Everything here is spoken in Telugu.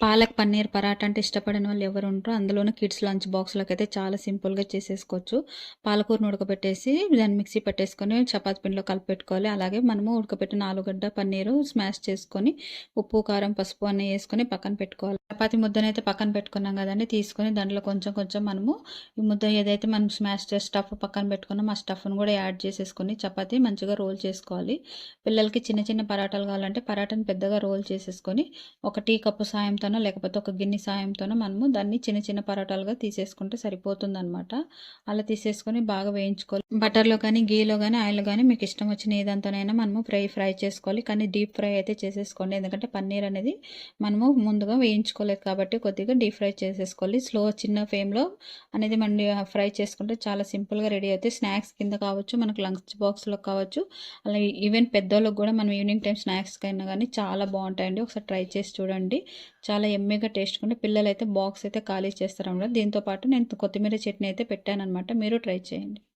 పాలక్ పన్నీర్ పరాటా అంటే ఇష్టపడని వాళ్ళు ఎవరు ఉండరు. అందులోనూ కిడ్స్ లంచ్ బాక్స్‌లోకైతే చాలా సింపుల్‌గా చేసేసుకోవచ్చు. పాలకూరను ఉడకబెట్టేసి దాన్ని మిక్సీ పట్టేసుకొని చపాతీ పిండిలో కలిపెట్టుకోవాలి. అలాగే మనము ఉడకబెట్టిన ఆలుగడ్డ, పన్నీరు స్మాష్ చేసుకొని ఉప్పు, కారం, పసుపు అన్నీ యేసుకొని పక్కన పెట్టుకోవాలి. చపాతీ ముద్దనైతే పక్కన పెట్టుకున్నాం కదండీ! తీసుకొని దాంట్లో కొంచెం కొంచెం మనము ఈ ముద్ద ఏదైతే మనం స్మాష్ చేసి స్టఫ్ పక్కన పెట్టుకున్నామో ఆ స్టఫ్‌ను కూడా యాడ్ చేసేసుకొని చపాతీ మంచిగా రోల్ చేసుకోవాలి. పిల్లలకి చిన్న చిన్న పరాటాలు కావాలంటే పరాటాని పెద్దగా రోల్ చేసేసుకొని ఒక టీ కప్పు సాయంతోనో లేకపోతే ఒక గిన్నె సాయంతోనో మనము దాన్ని చిన్న చిన్న పరాటాలుగా తీసేసుకుంటే సరిపోతుందనమాట. అలా తీసేసుకొని బాగా వేయించుకోవాలి. బటర్‌లో కానీ, ఘీలో గానీ, ఆయిల్‌లో గానీ మీకు ఇష్టం వచ్చిన ఏదాంతోనైనా మనము ఫ్రై చేసుకోవాలి. కానీ డీప్ ఫ్రై అయితే చేసేసుకోండి. ఎందుకంటే పన్నీర్ అనేది మనము ముందుగా వేయించుకోలేదు కాబట్టి కొద్దిగా డీప్ ఫ్రై చేసేసుకోవాలి. చిన్న ఫ్లేమ్‌లో అనేది మనం ఫ్రై చేసుకుంటే చాలా సింపుల్‌గా రెడీ అవుతాయి. స్నాక్స్ కింద కావచ్చు, మనకు లంచ్ బాక్స్‌లో కావచ్చు, అలా ఈవెన్ పెద్దోళ్ళకి కూడా మనం ఈవినింగ్ టైం స్నాక్స్‌కైనా కానీ చాలా బాగుంటాయండి. ఒకసారి ట్రై చేసి చూడండి. చాలా యమ్మీగా టేస్ట్‌గా ఉంటే పిల్లలైతే బాక్స్ అయితే ఖాళీ చేస్తారనమాట. దీంతో పాటు నేను కొత్తిమీర చట్నీ అయితే పెట్టాననమాట. మీరు ట్రై చేయండి.